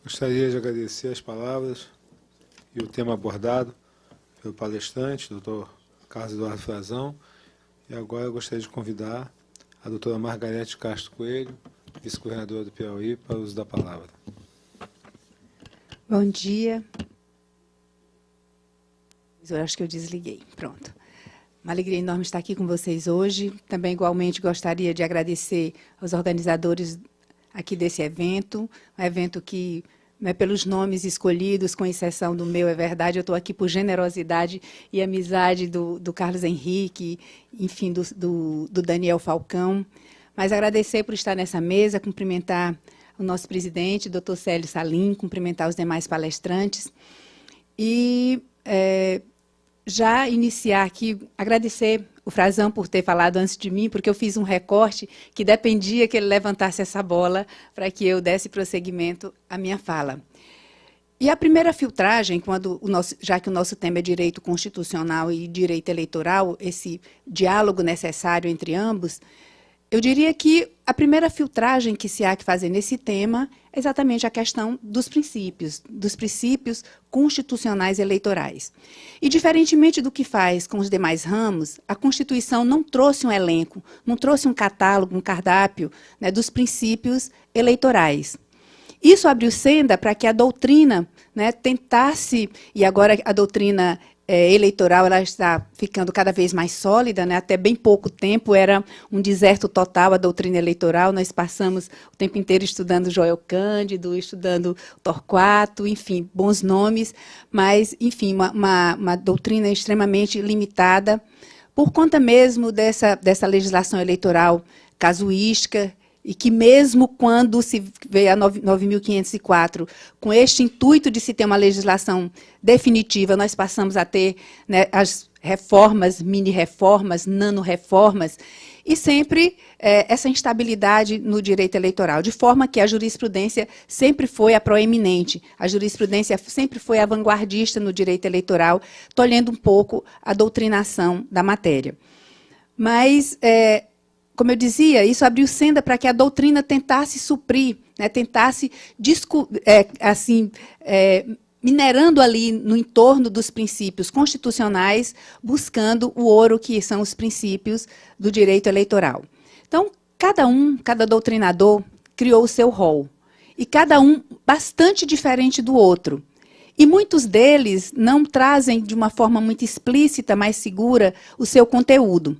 Gostaria de agradecer as palavras e o tema abordado pelo palestrante, doutor Carlos Eduardo Frazão. E agora eu gostaria de convidar a doutora Margarete Castro Coelho, vice-governadora do Piauí, para o uso da palavra. Bom dia. Eu acho que eu desliguei. Pronto. Uma alegria enorme estar aqui com vocês hoje. Também, igualmente, gostaria de agradecer aos organizadores aqui desse evento, um evento que, pelos nomes escolhidos, com exceção do meu, é verdade, eu estou aqui por generosidade e amizade do Carlos Henrique, enfim, do Daniel Falcão. Mas agradecer por estar nessa mesa, cumprimentar o nosso presidente, doutor Célio Salim, cumprimentar os demais palestrantes e já iniciar aqui, agradecer o Frazão por ter falado antes de mim, porque eu fiz um recorte que dependia que ele levantasse essa bola para que eu desse prosseguimento à minha fala. E a primeira filtragem, já que o nosso tema é direito constitucional e direito eleitoral, esse diálogo necessário entre ambos, eu diria que a primeira filtragem que se há que fazer nesse tema é exatamente a questão dos princípios constitucionais eleitorais. E, diferentemente do que faz com os demais ramos, a Constituição não trouxe um elenco, não trouxe um catálogo, um cardápio, né, dos princípios eleitorais. Isso abriu senda para que a doutrina, né, tentasse, e agora a doutrina eleitoral ela está ficando cada vez mais sólida, né? Até bem pouco tempo era um deserto total a doutrina eleitoral, nós passamos o tempo inteiro estudando Joel Cândido, estudando Torquato, enfim, bons nomes, mas, enfim, uma doutrina extremamente limitada, por conta mesmo dessa legislação eleitoral casuística, e que mesmo quando se veio a 9.504, com este intuito de se ter uma legislação definitiva, nós passamos a ter, né, as reformas, mini-reformas, nano-reformas, e sempre essa instabilidade no direito eleitoral, de forma que a jurisprudência sempre foi a proeminente, a jurisprudência sempre foi a vanguardista no direito eleitoral, tolhendo um pouco a doutrinação da matéria. Mas como eu dizia, isso abriu senda para que a doutrina tentasse suprir, né, tentasse, minerando ali no entorno dos princípios constitucionais, buscando o ouro que são os princípios do direito eleitoral. Então, cada doutrinador criou o seu rol, e cada um bastante diferente do outro. E muitos deles não trazem de uma forma muito explícita, mais segura, o seu conteúdo.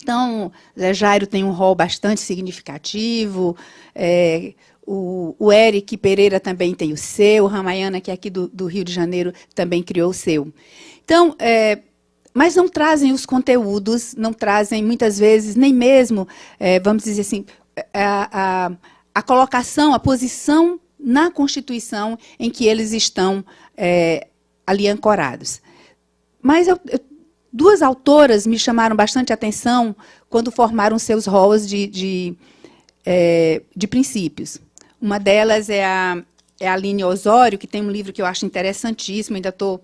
Então, Zé Jairo tem um rol bastante significativo, o Eric Pereira também tem o seu, o Ramayana, que é aqui do Rio de Janeiro, também criou o seu. Então, mas não trazem os conteúdos, não trazem, muitas vezes, nem mesmo, vamos dizer assim, a colocação, a posição na Constituição em que eles estão ali ancorados. Mas duas autoras me chamaram bastante atenção quando formaram seus rolos de princípios. Uma delas é a Aline Osório, que tem um livro que eu acho interessantíssimo, ainda estou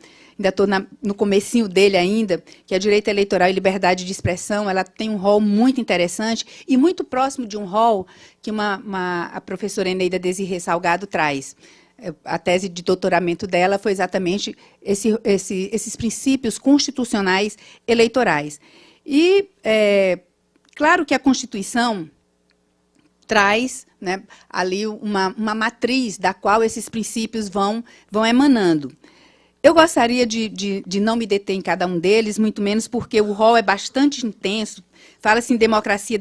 no comecinho dele ainda, que é Direito Eleitoral e Liberdade de Expressão. Ela tem um rol muito interessante e muito próximo de um rol que a professora Eneida Desirê Salgado traz. A tese de doutoramento dela foi exatamente esses princípios constitucionais eleitorais. E, claro que a Constituição traz, né, ali uma matriz da qual esses princípios vão emanando. Eu gostaria de não me deter em cada um deles, muito menos porque o rol é bastante intenso. Fala-se em democracia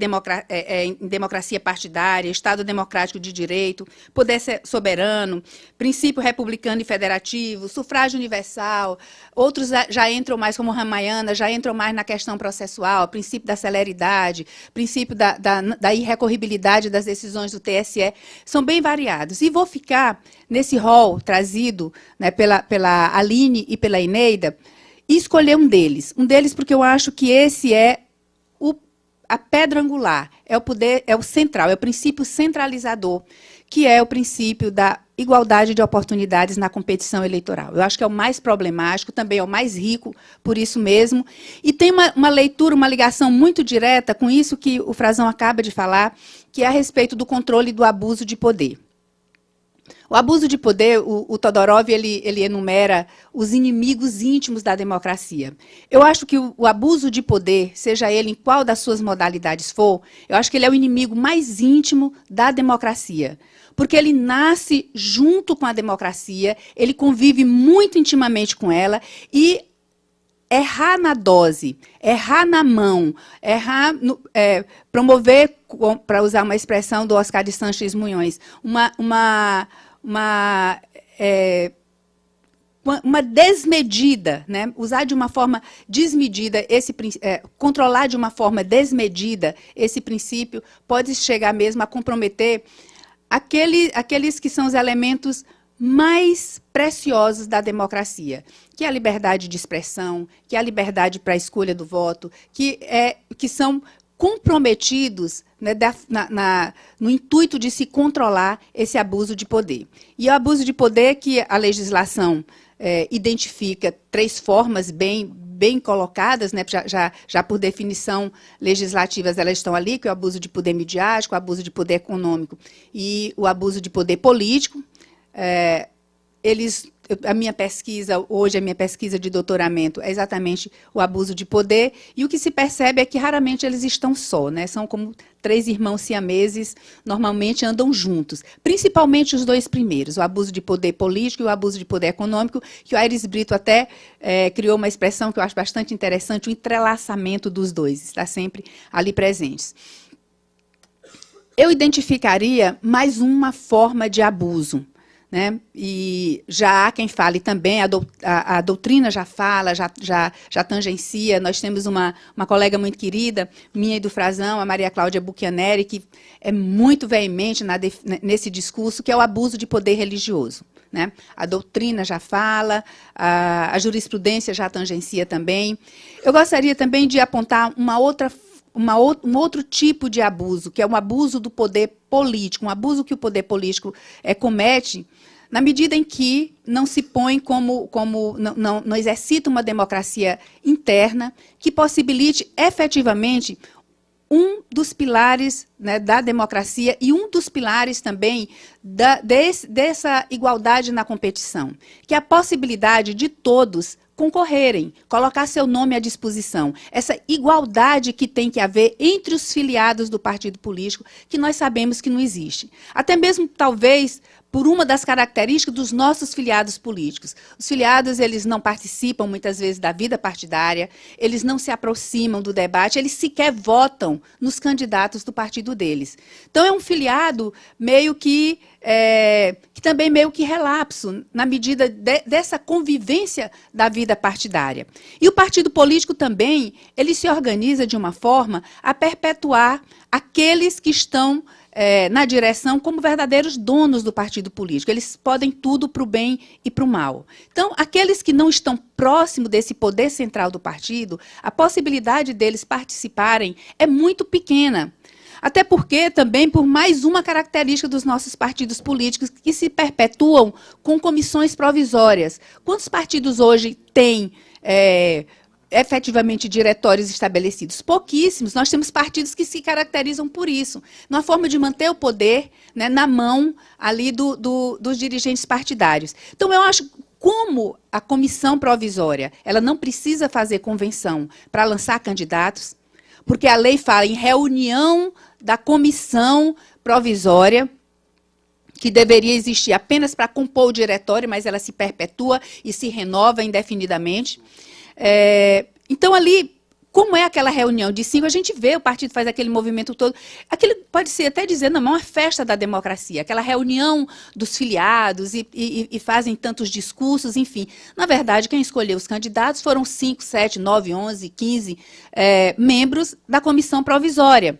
partidária, Estado democrático de direito, poder soberano, princípio republicano e federativo, sufrágio universal. Outros já entram mais, como Ramayana, já entram mais na questão processual, princípio da celeridade, princípio da irrecorribilidade das decisões do TSE. São bem variados. E vou ficar nesse rol trazido, né, pela Aline e pela Eneida, e escolher um deles. Um deles porque eu acho que esse é a pedra angular, é o central, é o princípio centralizador, que é o princípio da igualdade de oportunidades na competição eleitoral. Eu acho que é o mais problemático, também é o mais rico, por isso mesmo. E tem uma leitura, uma ligação muito direta com isso que o Frazão acaba de falar, que é a respeito do controle e do abuso de poder. O abuso de poder, o Todorov, ele enumera os inimigos íntimos da democracia. Eu acho que o abuso de poder, seja ele em qual das suas modalidades for, eu acho que ele é o inimigo mais íntimo da democracia. Porque ele nasce junto com a democracia, ele convive muito intimamente com ela e errar na dose, errar na mão, promover, para usar uma expressão do Oscar de Sanches Munhões, uma desmedida, né? Usar de uma forma desmedida, controlar de uma forma desmedida esse princípio, pode chegar mesmo a comprometer aqueles que são os elementos mais preciosos da democracia, que é a liberdade de expressão, que é a liberdade para a escolha do voto, que são comprometidos, né, no intuito de se controlar esse abuso de poder. E o abuso de poder que a legislação identifica 3 formas bem colocadas, né, já por definição legislativas elas estão ali, que é o abuso de poder midiático, o abuso de poder econômico e o abuso de poder político. A minha pesquisa de doutoramento é exatamente o abuso de poder, e o que se percebe é que raramente eles estão só, né? São como 3 irmãos siameses, normalmente andam juntos, principalmente os 2 primeiros, o abuso de poder político e o abuso de poder econômico, que o Aires Brito até criou uma expressão que eu acho bastante interessante, o entrelaçamento dos dois, está sempre ali presentes. Eu identificaria mais uma forma de abuso, né? E já há quem fale também, a doutrina já fala, já tangencia. Nós temos uma colega muito querida, minha e do Frazão, a Maria Cláudia Buchianeri, que é muito veemente nesse discurso, que é o abuso de poder religioso, né? A doutrina já fala, a jurisprudência já tangencia também. Eu gostaria também de apontar um outro tipo de abuso, que é um abuso do poder político, um abuso que o poder político comete, na medida em que não se põe não exercita uma democracia interna que possibilite efetivamente um dos pilares, né, da democracia e um dos pilares também dessa igualdade na competição, que é a possibilidade de todos concorrerem, colocar seu nome à disposição. Essa igualdade que tem que haver entre os filiados do partido político, que nós sabemos que não existe. Até mesmo, talvez, por uma das características dos nossos filiados políticos. Os filiados, eles não participam, muitas vezes, da vida partidária, eles não se aproximam do debate, eles sequer votam nos candidatos do partido deles. Então, é um filiado meio que também meio que relapso, na medida dessa convivência da vida partidária. E o partido político também, ele se organiza de uma forma a perpetuar aqueles que estão na direção como verdadeiros donos do partido político. Eles podem tudo para o bem e para o mal. Então, aqueles que não estão próximo desse poder central do partido, a possibilidade deles participarem é muito pequena. Até porque, também, por mais uma característica dos nossos partidos políticos, que se perpetuam com comissões provisórias. Quantos partidos hoje têm efetivamente diretórios estabelecidos? Pouquíssimos. Nós temos partidos que se caracterizam por isso, numa forma de manter o poder, né, na mão ali dos dirigentes partidários. Então, eu acho, como a comissão provisória, ela não precisa fazer convenção para lançar candidatos, porque a lei fala em reunião da comissão provisória, que deveria existir apenas para compor o diretório, mas ela se perpetua e se renova indefinidamente. Então, ali, como é aquela reunião de 5, a gente vê, o partido faz aquele movimento todo. Aquilo pode-se até dizer, não, é uma festa da democracia, aquela reunião dos filiados e fazem tantos discursos, enfim. Na verdade, quem escolheu os candidatos foram 5, 7, 9, 11, 15 membros da comissão provisória.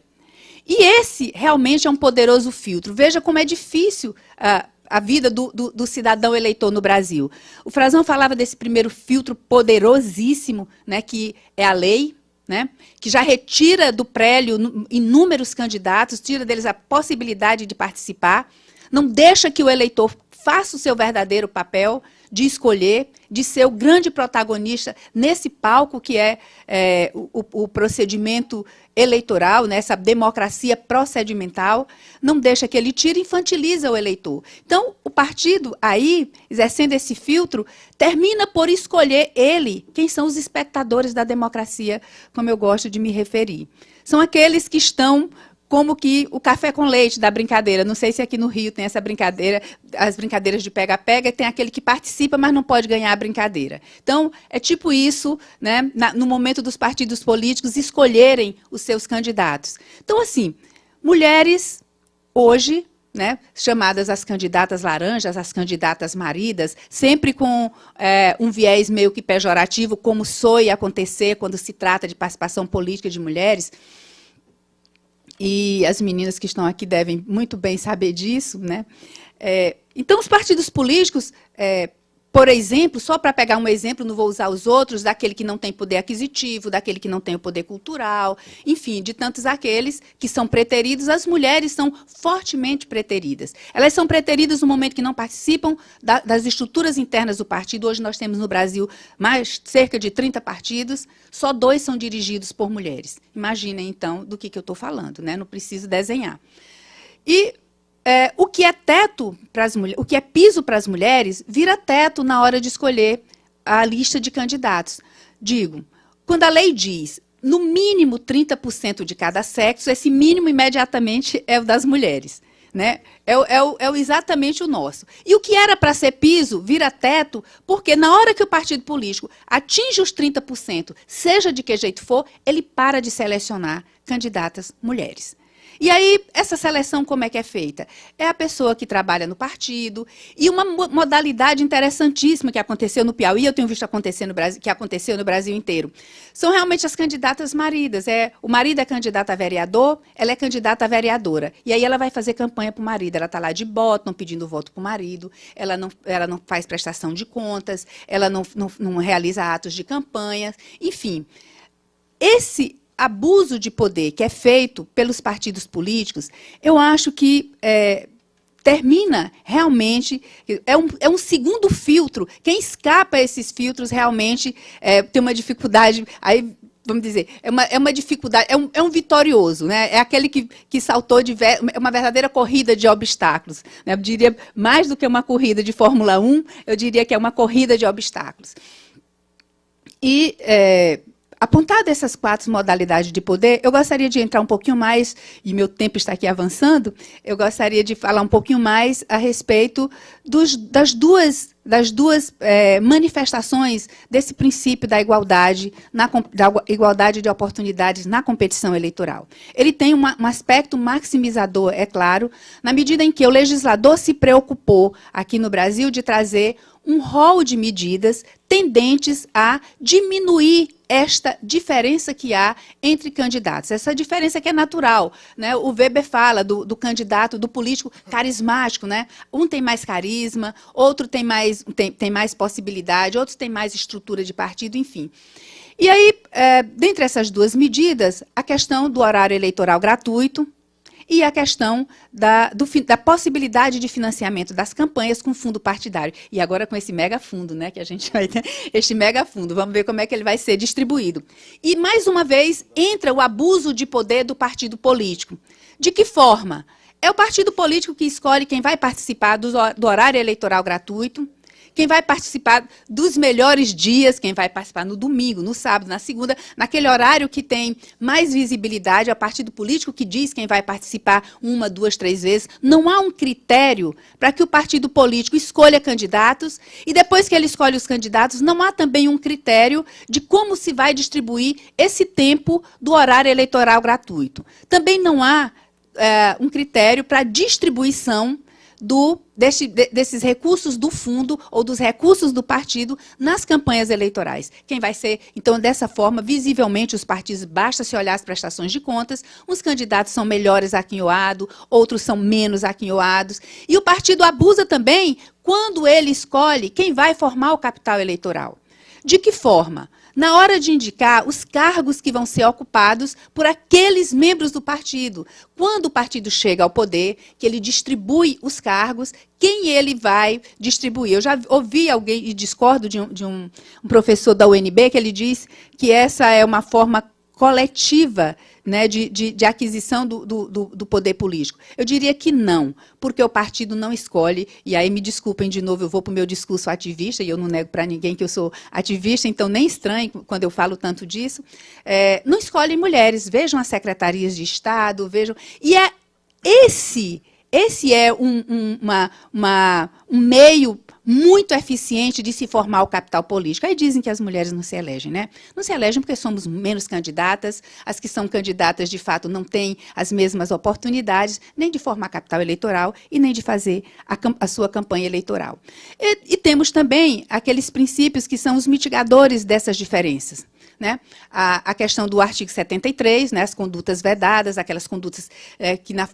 E esse realmente é um poderoso filtro. Veja como é difícil a vida do cidadão eleitor no Brasil. O Frazão falava desse primeiro filtro poderosíssimo, né, que é a lei, né, que já retira do prélio inúmeros candidatos, tira deles a possibilidade de participar, não deixa que o eleitor faça o seu verdadeiro papel de escolher, de ser o grande protagonista nesse palco que é, o procedimento eleitoral, né, essa democracia procedimental, não deixa que ele tire, infantiliza o eleitor. Então, o partido, aí, exercendo esse filtro, termina por escolher ele, quem são os espectadores da democracia, como eu gosto de me referir. São aqueles que estão como que o café com leite da brincadeira. Não sei se aqui no Rio tem essa brincadeira, as brincadeiras de pega-pega, tem aquele que participa, mas não pode ganhar a brincadeira. Então, é tipo isso, né, no momento dos partidos políticos escolherem os seus candidatos. Então, assim, mulheres, hoje, né, chamadas as candidatas laranjas, as candidatas maridas, sempre com um viés meio que pejorativo, como soe acontecer quando se trata de participação política de mulheres. E as meninas que estão aqui devem muito bem saber disso, né? Então, os partidos políticos, por exemplo, só para pegar um exemplo, não vou usar os outros, daquele que não tem poder aquisitivo, daquele que não tem o poder cultural, enfim, de tantos aqueles que são preteridos, as mulheres são fortemente preteridas. Elas são preteridas no momento que não participam das estruturas internas do partido. Hoje nós temos no Brasil cerca de 30 partidos, só 2 são dirigidos por mulheres. Imaginem, então, do que eu estou falando, né? Não preciso desenhar. E o que é teto para as mulheres, o que é piso para as mulheres, vira teto na hora de escolher a lista de candidatos. Digo, quando a lei diz, no mínimo 30% de cada sexo, esse mínimo imediatamente é o das mulheres, né? É exatamente o nosso. E o que era para ser piso, vira teto, porque na hora que o partido político atinge os 30%, seja de que jeito for, ele para de selecionar candidatas mulheres. E aí, essa seleção como é que é feita? É a pessoa que trabalha no partido, e uma modalidade interessantíssima que aconteceu no Piauí, eu tenho visto acontecer no Brasil, que aconteceu no Brasil inteiro, são realmente as candidatas maridas. O marido é candidato a vereador, ela é candidata a vereadora. E aí ela vai fazer campanha para o marido, ela está lá de bottom, pedindo voto para o marido, ela não faz prestação de contas, ela não realiza atos de campanha, enfim. Esse abuso de poder que é feito pelos partidos políticos, eu acho que termina realmente, é um segundo filtro. Quem escapa a esses filtros realmente tem uma dificuldade, aí vamos dizer, é uma dificuldade, é um vitorioso, né? É aquele que saltou é uma verdadeira corrida de obstáculos, né? Eu diria, mais do que uma corrida de Fórmula 1, eu diria que é uma corrida de obstáculos. E apontado essas 4 modalidades de poder, eu gostaria de entrar um pouquinho mais, e meu tempo está aqui avançando, eu gostaria de falar um pouquinho mais a respeito das duas manifestações desse princípio da igualdade de oportunidades na competição eleitoral. Ele tem um aspecto maximizador, é claro, na medida em que o legislador se preocupou, aqui no Brasil, de trazer um rol de medidas tendentes a diminuir esta diferença que há entre candidatos. Essa diferença que é natural, né? O Weber fala do candidato, do político carismático, né? Um tem mais carisma, outro tem mais possibilidade, outros têm mais estrutura de partido, enfim. E aí, dentre essas 2 medidas, a questão do horário eleitoral gratuito e a questão da possibilidade de financiamento das campanhas com fundo partidário. E agora com esse mega fundo, né, que a gente vai ter, este mega fundo, vamos ver como é que ele vai ser distribuído. E, mais uma vez, entra o abuso de poder do partido político. De que forma? É o partido político que escolhe quem vai participar do horário eleitoral gratuito, quem vai participar dos melhores dias, quem vai participar no domingo, no sábado, na segunda, naquele horário que tem mais visibilidade, é o partido político que diz quem vai participar 1, 2, 3 vezes. Não há um critério para que o partido político escolha candidatos, e depois que ele escolhe os candidatos, não há também um critério de como se vai distribuir esse tempo do horário eleitoral gratuito. Também não há um critério para a distribuição desses recursos do fundo ou dos recursos do partido nas campanhas eleitorais. Quem vai ser, então, dessa forma, visivelmente, os partidos, basta se olhar as prestações de contas, uns candidatos são melhores aquinhoados, outros são menos aquinhoados, e o partido abusa também quando ele escolhe quem vai formar o capital eleitoral. De que forma? na hora de indicar os cargos que vão ser ocupados por aqueles membros do partido. Quando o partido chega ao poder, que ele distribui os cargos, quem ele vai distribuir? Eu já ouvi alguém, e discordo de um professor da UNB, que ele diz que essa é uma forma coletiva, né, de aquisição do poder político. Eu diria que não, porque o partido não escolhe, e aí me desculpem de novo, eu vou para o meu discurso ativista, e eu não nego para ninguém que eu sou ativista, então nem estranho quando eu falo tanto disso, não escolhem mulheres, vejam as secretarias de Estado, vejam... E esse é um meio muito eficiente de se formar o capital político. Aí dizem que as mulheres não se elegem, né? Não se elegem porque somos menos candidatas, as que são candidatas, de fato, não têm as mesmas oportunidades, nem de formar capital eleitoral e nem de fazer a sua campanha eleitoral. E temos também aqueles princípios que são os mitigadores dessas diferenças. Né? A questão do artigo 73, né, as condutas vedadas, aquelas condutas que na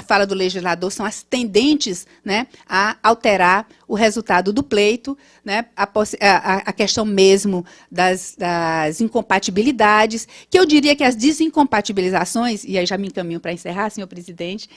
fala do legislador são as tendentes, né, a alterar o resultado do pleito, né, a questão mesmo das incompatibilidades, que eu diria que as desincompatibilizações, e aí já me encaminho para encerrar, senhor presidente,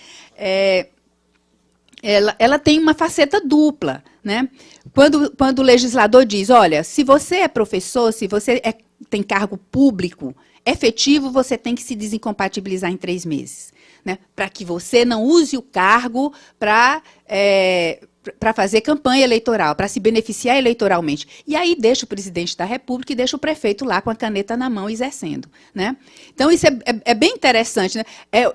ela tem uma faceta dupla. Né? Quando o legislador diz, olha, se você é professor, se você tem cargo público efetivo, você tem que se desincompatibilizar em 3 meses. Né, para que você não use o cargo para fazer campanha eleitoral, para se beneficiar eleitoralmente. E aí deixa o presidente da República e deixa o prefeito lá com a caneta na mão exercendo. Né? Então, isso é bem interessante. Né?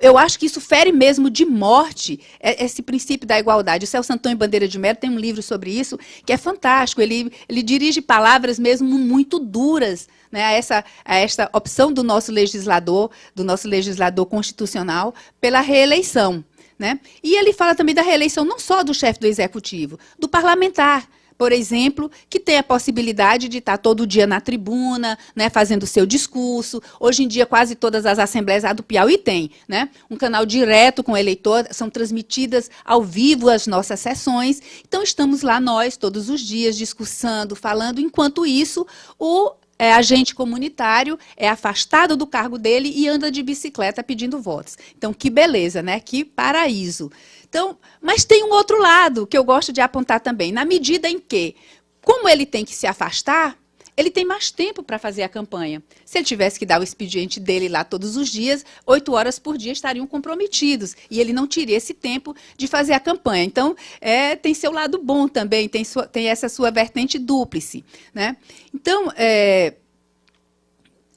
Eu acho que isso fere mesmo de morte esse princípio da igualdade. O Celso Antônio Bandeira de Mello tem um livro sobre isso que é fantástico. Ele dirige palavras mesmo muito duras, né, a esta opção do nosso legislador constitucional pela reeleição. Né? E ele fala também da reeleição não só do chefe do executivo, do parlamentar, por exemplo, que tem a possibilidade de estar todo dia na tribuna, né, fazendo o seu discurso. Hoje em dia, quase todas as assembleias do Piauí têm, né, um canal direto com o eleitor, são transmitidas ao vivo as nossas sessões. Então, estamos lá nós, todos os dias, discursando, falando. Enquanto isso, o agente comunitário é afastado do cargo dele e anda de bicicleta pedindo votos. Então, que beleza, né? Que paraíso. Então, mas tem um outro lado que eu gosto de apontar também, na medida em que, como ele tem que se afastar, ele tem mais tempo para fazer a campanha. Se ele tivesse que dar o expediente dele lá todos os dias, 8 horas por dia estariam comprometidos. E ele não teria esse tempo de fazer a campanha. Então, tem seu lado bom também, tem essa sua vertente dúplice. Né? Então,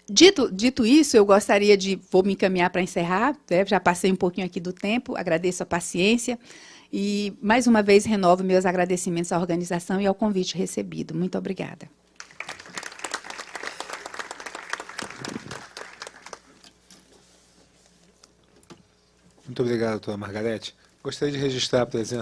dito isso, eu gostaria vou me encaminhar para encerrar, né? Já passei um pouquinho aqui do tempo, agradeço a paciência. E, mais uma vez, renovo meus agradecimentos à organização e ao convite recebido. Muito obrigada. Muito obrigado, doutora Margarete. Gostaria de registrar a presença